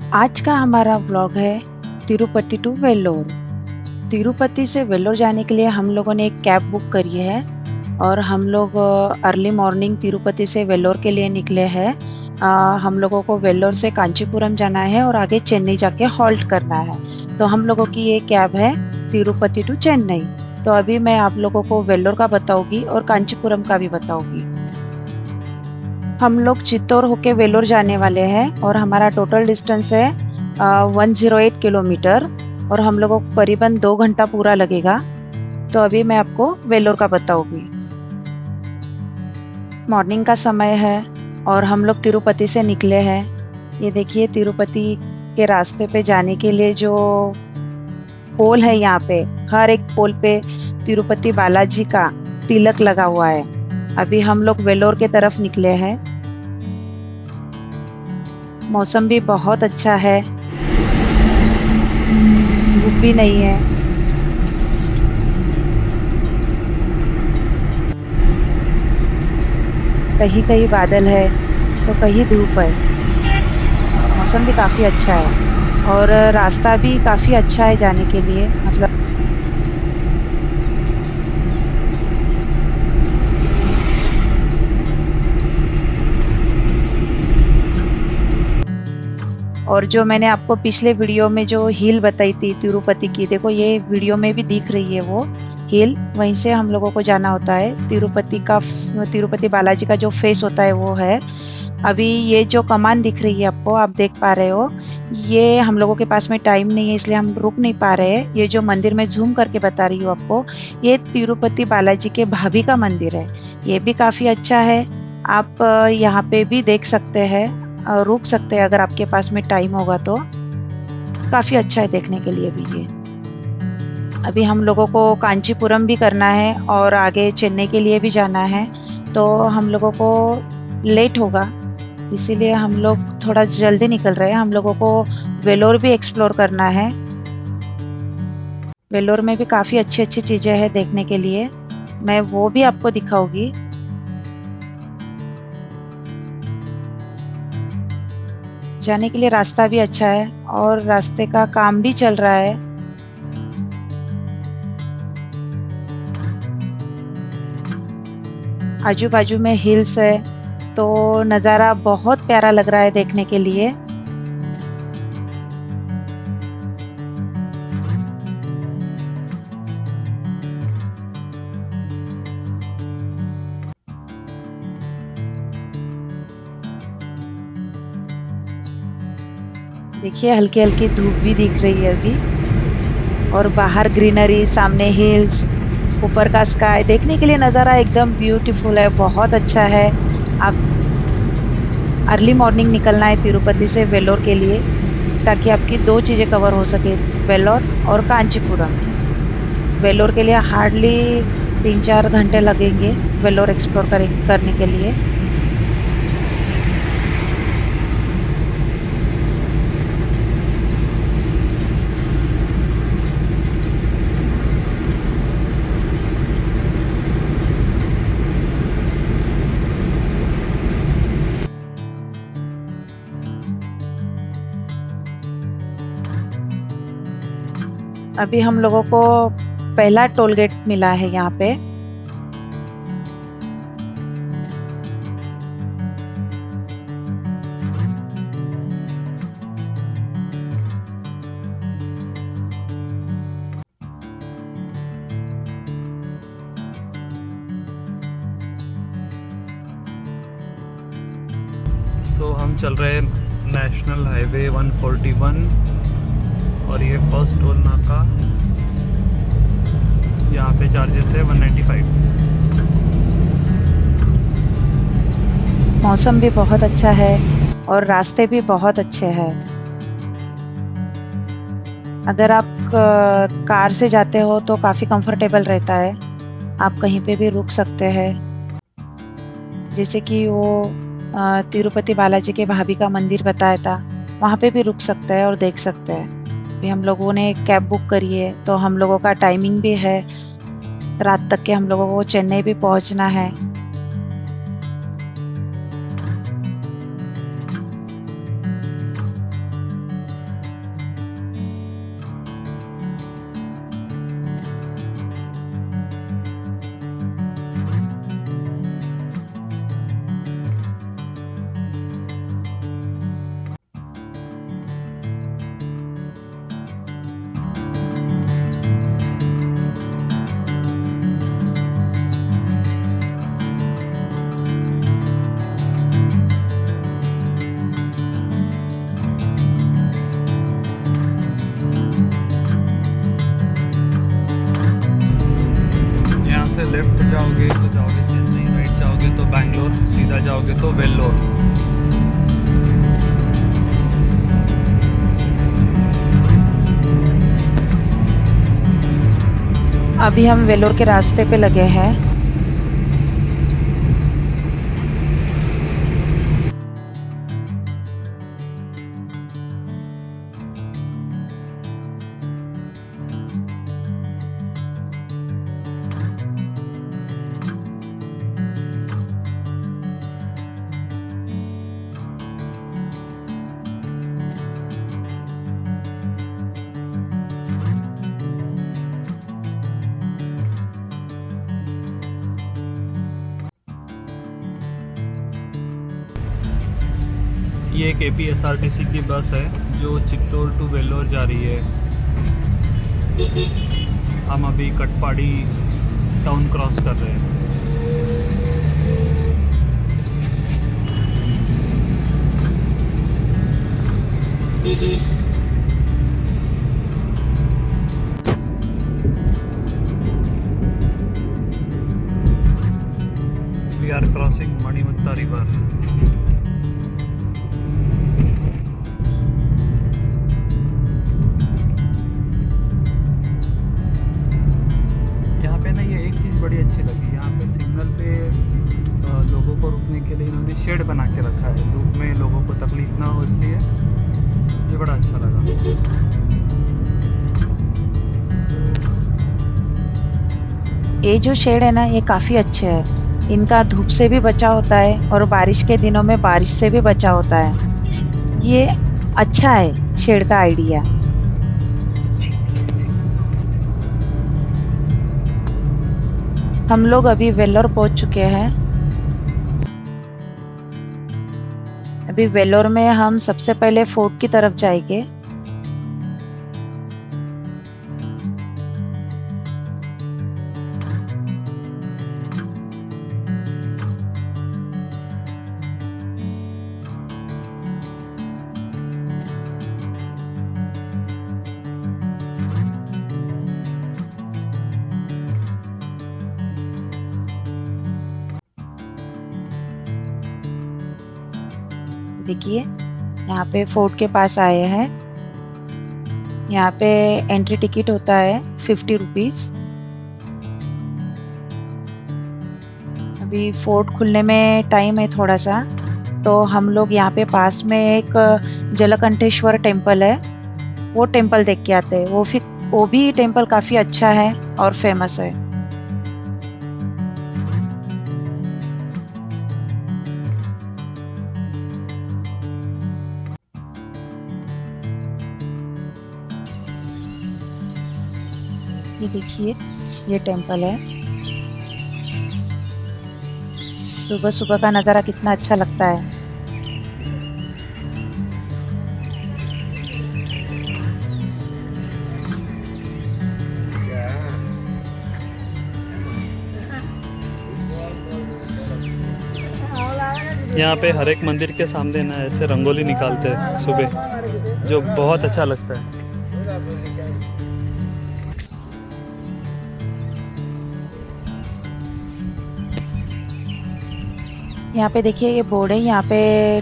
आज का हमारा व्लॉग है तिरुपति टू वेल्लोर। तिरुपति से वेल्लोर जाने के लिए हम लोगों ने एक कैब बुक करी है और हम लोग अर्ली मॉर्निंग तिरुपति से वेल्लोर के लिए निकले हैं। हम लोगों को वेल्लोर से कांचीपुरम जाना है और आगे चेन्नई जाके हॉल्ट करना है। तो हम लोगों की ये कैब है तिरुपति टू चेन्नई। तो अभी मैं आप लोगों को वेल्लोर का बताऊंगी और कांचीपुरम का भी बताऊंगी। हम लोग चित्तौड़ होके वेल्लोर जाने वाले हैं और हमारा टोटल डिस्टेंस है 108 किलोमीटर और हम लोगों को करीबन 2 घंटा पूरा लगेगा। तो अभी मैं आपको वेल्लोर का बताऊंगी। मॉर्निंग का समय है और हम लोग तिरुपति से निकले हैं। ये देखिए तिरुपति के रास्ते पे जाने के लिए जो पोल है, यहाँ पे हर एक पोल पे तिरुपति बालाजी का तिलक लगा हुआ है। अभी हम लोग वेल्लोर के तरफ निकले हैं। मौसम भी बहुत अच्छा है, धूप भी नहीं है। कहीं कहीं बादल है तो कहीं धूप है। मौसम भी काफ़ी अच्छा है और रास्ता भी काफ़ी अच्छा है जाने के लिए। मतलब और जो मैंने आपको पिछले वीडियो में जो हिल बताई थी तिरुपति की, देखो ये वीडियो में भी दिख रही है वो हिल। वहीं से हम लोगों को जाना होता है। तिरुपति बालाजी का जो फेस होता है वो है। अभी ये जो कमान दिख रही है आपको, आप देख पा रहे हो, ये हम लोगों के पास में टाइम नहीं है इसलिए हम रुक नहीं पा रहे हैं। ये जो मंदिर में जूम करके बता रही हूँ आपको, ये तिरुपति बालाजी के भाभी का मंदिर है। ये भी काफ़ी अच्छा है। आप यहाँ पे भी देख सकते हैं, रुक सकते हैं अगर आपके पास में टाइम होगा तो। काफ़ी अच्छा है देखने के लिए भी ये। अभी हम लोगों को कांचीपुरम भी करना है और आगे चेन्नई के लिए भी जाना है। तो हम लोगों को लेट होगा, इसीलिए हम लोग थोड़ा जल्दी निकल रहे हैं। हम लोगों को वेलोर भी एक्सप्लोर करना है। वेलोर में भी काफ़ी अच्छी अच्छी चीज़ें हैं देखने के लिए, मैं वो भी आपको दिखाऊंगी। जाने के लिए रास्ता भी अच्छा है और रास्ते का काम भी चल रहा है। आजू बाजू में हिल्स है तो नज़ारा बहुत प्यारा लग रहा है देखने के लिए। देखिए हल्की हल्की धूप भी दिख रही है अभी, और बाहर ग्रीनरी, सामने हिल्स, ऊपर का स्काई। देखने के लिए नज़ारा एकदम ब्यूटीफुल है, बहुत अच्छा है। आप अर्ली मॉर्निंग निकलना है तिरुपति से वेल्लोर के लिए, ताकि आपकी 2 चीज़ें कवर हो सके, वेल्लोर और कांचीपुरम। वेल्लोर के लिए हार्डली 3-4 घंटे लगेंगे वेल्लोर एक्सप्लोर करने के लिए। अभी हम लोगों को पहला टोल गेट मिला है यहाँ पे। हम चल रहे हैं नेशनल हाईवे 141 और ये फर्स्ट टोल नाका। यहाँ पे चार्जेस है 195। मौसम भी बहुत अच्छा है और रास्ते भी बहुत अच्छे हैं। अगर आप कार से जाते हो तो काफ़ी कंफर्टेबल रहता है। आप कहीं पे भी रुक सकते हैं, जैसे कि वो तिरुपति बालाजी के भाभी का मंदिर बताया था, वहाँ पे भी रुक सकते हैं और देख सकते हैं। अभी हम लोगों ने कैब बुक करी है तो हम लोगों का टाइमिंग भी है, रात तक के हम लोगों को चेन्नई भी पहुँचना है। अभी हम वेलोर के रास्ते पे लगे हैं। ये एक APSRTC की बस है जो चित्तौड़ टू वेल्लोर जा रही है। हम अभी कटपाड़ी टाउन क्रॉस कर रहे हैं। We are crossing मणिमुत्ता river. यहाँ पे ना ये एक चीज़ बड़ी अच्छी लगी, यहाँ पे सिग्नल पे लोगों को रुकने के लिए इन्होंने शेड बना के रखा है, धूप में लोगों को तकलीफ ना हो इसलिए। ये बड़ा अच्छा लगा। ये जो शेड है ना, ये काफ़ी अच्छे है। इनका धूप से भी बचाव होता है और बारिश के दिनों में बारिश से भी बचाव होता है। ये अच्छा है शेड का आइडिया। हम लोग अभी वेल्लोर पहुंच चुके हैं। अभी वेल्लोर में हम सबसे पहले फोर्ट की तरफ जाएंगे। देखिए यहाँ पे फोर्ट के पास आए हैं। यहाँ पे एंट्री टिकट होता है 50 रुपीज़। अभी फोर्ट खुलने में टाइम है थोड़ा सा, तो हम लोग यहाँ पे पास में एक जलकंठेश्वर टेम्पल है, वो टेम्पल देख के आते हैं। वो भी टेम्पल काफ़ी अच्छा है और फेमस है। ये देखिए ये टेम्पल है। सुबह सुबह का नज़ारा कितना अच्छा लगता है। यहाँ पे हर एक मंदिर के सामने ना ऐसे रंगोली निकालते हैं सुबह, जो बहुत अच्छा लगता है। यहाँ पे देखिए ये बोर्ड है, यहाँ पे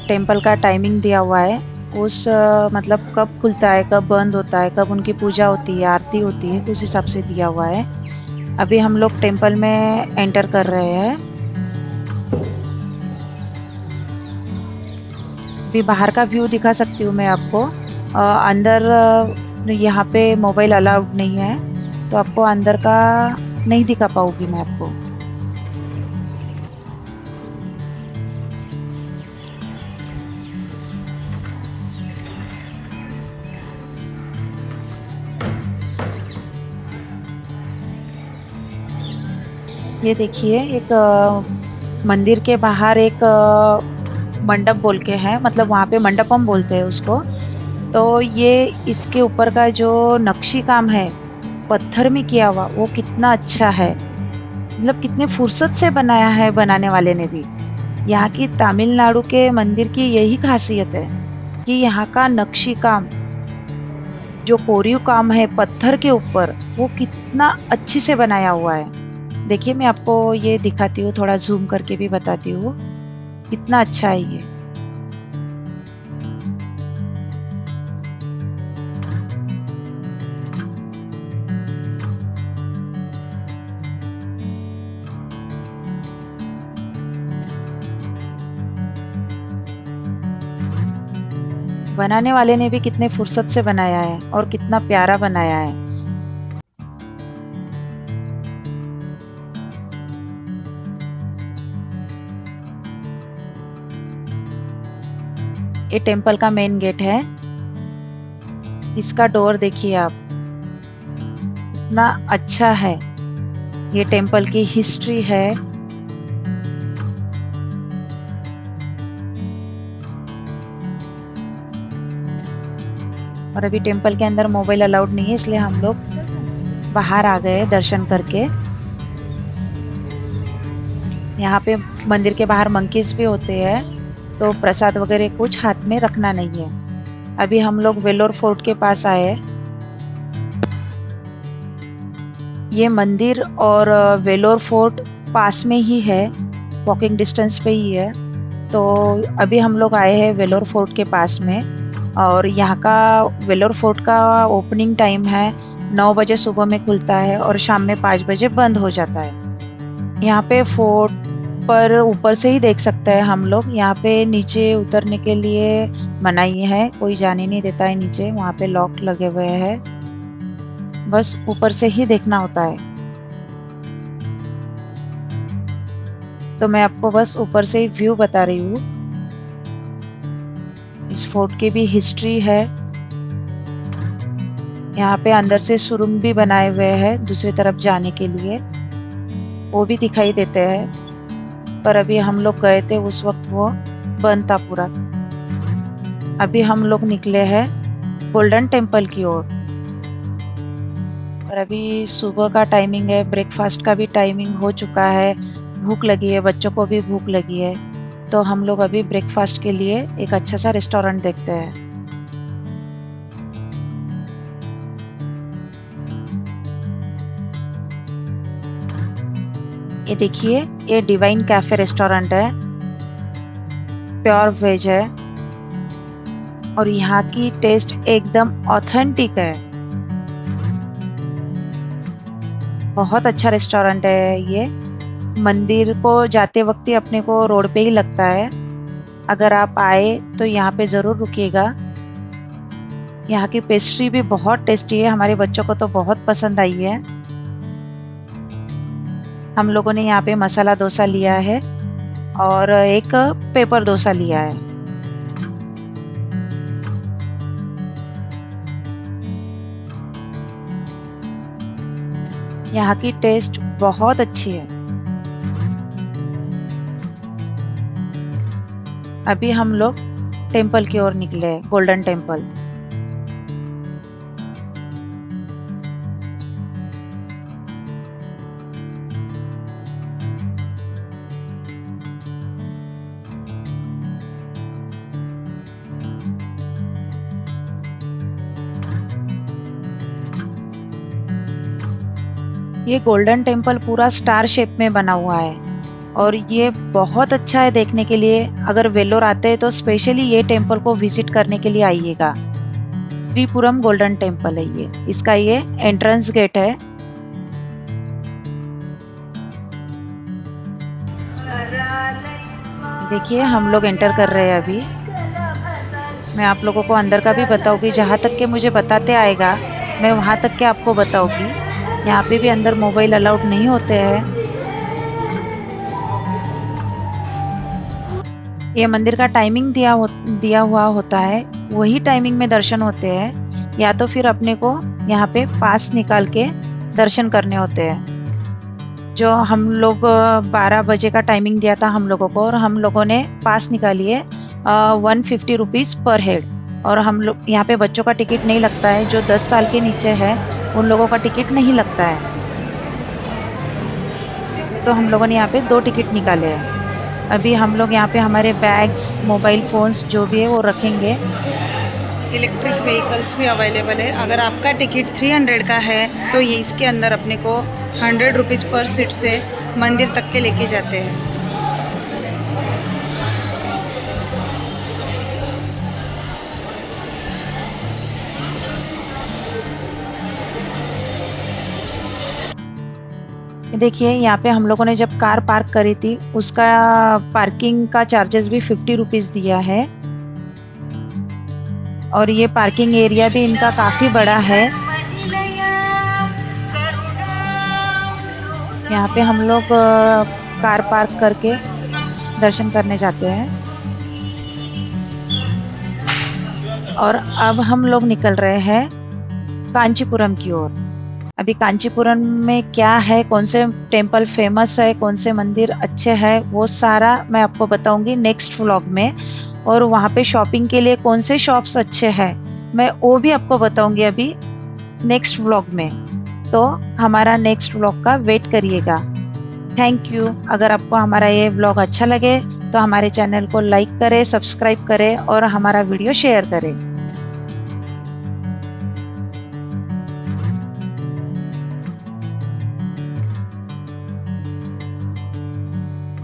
टेम्पल का टाइमिंग दिया हुआ है। उस मतलब कब खुलता है, कब बंद होता है, कब उनकी पूजा होती है, आरती होती है, उस हिसाब से दिया हुआ है। अभी हम लोग टेम्पल में एंटर कर रहे हैं। अभी बाहर का व्यू दिखा सकती हूँ मैं आपको। अंदर यहाँ पे मोबाइल अलाउड नहीं है, तो आपको अंदर का नहीं दिखा पाऊंगी मैं आपको। ये देखिए एक मंदिर के बाहर एक मंडप बोल के है, मतलब वहाँ पे मंडपम बोलते हैं उसको। तो ये इसके ऊपर का जो नक्शी काम है पत्थर में किया हुआ, वो कितना अच्छा है। मतलब कितने फुर्सत से बनाया है बनाने वाले ने भी। यहाँ की तमिलनाडु के मंदिर की यही खासियत है कि यहाँ का नक्शी काम, जो कोरीव काम है पत्थर के ऊपर, वो कितना अच्छे से बनाया हुआ है। देखिए मैं आपको ये दिखाती हूँ, थोड़ा जूम करके भी बताती हूँ कितना अच्छा है ये। बनाने वाले ने भी कितने फुर्सत से बनाया है और कितना प्यारा बनाया है। ये टेम्पल का मेन गेट है। इसका डोर देखिए आप, इतना अच्छा है। ये टेम्पल की हिस्ट्री है। और अभी टेम्पल के अंदर मोबाइल अलाउड नहीं है, इसलिए हम लोग बाहर आ गए दर्शन करके। यहाँ पे मंदिर के बाहर मंकीज भी होते हैं, तो प्रसाद वगैरह कुछ हाथ में रखना नहीं है। अभी हम लोग वेलोर फोर्ट के पास आए। ये मंदिर और वेलोर फोर्ट पास में ही है, वॉकिंग डिस्टेंस पे ही है। तो अभी हम लोग आए हैं वेलोर फोर्ट के पास में। और यहाँ का वेलोर फोर्ट का ओपनिंग टाइम है 9 बजे सुबह में खुलता है और शाम में 5 बजे बंद हो जाता है। यहाँ पे फोर्ट पर ऊपर से ही देख सकते हैं हम लोग। यहाँ पे नीचे उतरने के लिए मनाही है, कोई जाने नहीं देता है नीचे, वहाँ पे लॉक लगे हुए हैं। बस ऊपर से ही देखना होता है। तो मैं आपको बस ऊपर से ही व्यू बता रही हूँ। इस फोर्ट की भी हिस्ट्री है। यहाँ पे अंदर से सुरंग भी बनाए हुए हैं दूसरी तरफ जाने के लिए, वो भी दिखाई देते हैं। पर अभी हम लोग गए थे उस वक्त वो बंद था पूरा। अभी हम लोग निकले हैं गोल्डन टेम्पल की ओर। और अभी सुबह का टाइमिंग है, ब्रेकफास्ट का भी टाइमिंग हो चुका है। भूख लगी है, बच्चों को भी भूख लगी है। तो हम लोग अभी ब्रेकफास्ट के लिए एक अच्छा सा रेस्टोरेंट देखते हैं। ये देखिए, ये डिवाइन कैफे रेस्टोरेंट है, प्योर वेज है और यहाँ की टेस्ट एकदम ऑथेंटिक है। बहुत अच्छा रेस्टोरेंट है ये। मंदिर को जाते वक्त ही अपने को रोड पे ही लगता है। अगर आप आए तो यहाँ पे ज़रूर रुकिएगा। यहाँ की पेस्ट्री भी बहुत टेस्टी है, हमारे बच्चों को तो बहुत पसंद आई है। हम लोगों ने यहाँ पे मसाला डोसा लिया है और एक पेपर डोसा लिया है। यहाँ की टेस्ट बहुत अच्छी है। अभी हम लोग टेम्पल की ओर निकले, गोल्डन टेम्पल। ये गोल्डन टेम्पल पूरा स्टार शेप में बना हुआ है और ये बहुत अच्छा है देखने के लिए। अगर वेलोर आते हैं तो स्पेशली ये टेम्पल को विजिट करने के लिए आइएगा। त्रिपुरम गोल्डन टेम्पल है ये, इसका ये एंट्रेंस गेट है। देखिए हम लोग एंटर कर रहे हैं अभी। मैं आप लोगों को अंदर का भी बताऊंगी, जहाँ तक के मुझे बताते आएगा मैं वहाँ तक के आपको बताऊंगी। यहाँ पे भी अंदर मोबाइल अलाउड नहीं होते हैं। ये मंदिर का टाइमिंग दिया हुआ होता है, वही टाइमिंग में दर्शन होते हैं, या तो फिर अपने को यहाँ पे पास निकाल के दर्शन करने होते हैं। जो हम लोग 12 बजे का टाइमिंग दिया था हम लोगों को, और हम लोगों ने पास निकाली है 150 रुपीज़ पर हेड। और हम लोग यहाँ पे बच्चों का टिकट नहीं लगता है, जो 10 साल के नीचे है उन लोगों का टिकट नहीं लगता है। तो हम लोगों ने यहाँ पे 2 टिकट निकाले हैं। अभी हम लोग यहाँ पे हमारे बैग्स, मोबाइल फ़ोन्स जो भी है वो रखेंगे। इलेक्ट्रिक व्हीकल्स भी अवेलेबल है। अगर आपका टिकट 300 का है तो ये इसके अंदर अपने को 100 रुपीज़ पर सीट से मंदिर तक के लेके जाते हैं। देखिए यहाँ पे हम लोगों ने जब कार पार्क करी थी उसका पार्किंग का चार्जेस भी 50 रुपीज़ दिया है। और ये पार्किंग एरिया भी इनका काफ़ी बड़ा है। यहाँ पे हम लोग कार पार्क करके दर्शन करने जाते हैं। और अब हम लोग निकल रहे हैं कांचीपुरम की ओर। अभी कांचीपुरम में क्या है, कौन से टेम्पल फेमस है, कौन से मंदिर अच्छे हैं, वो सारा मैं आपको बताऊंगी नेक्स्ट व्लॉग में। और वहाँ पे शॉपिंग के लिए कौन से शॉप्स अच्छे हैं मैं वो भी आपको बताऊंगी अभी नेक्स्ट व्लॉग में। तो हमारा नेक्स्ट व्लॉग का वेट करिएगा। Thank you. अगर आपको हमारा ये व्लॉग अच्छा लगे तो हमारे चैनल को लाइक करें, सब्सक्राइब करें और हमारा वीडियो शेयर करें।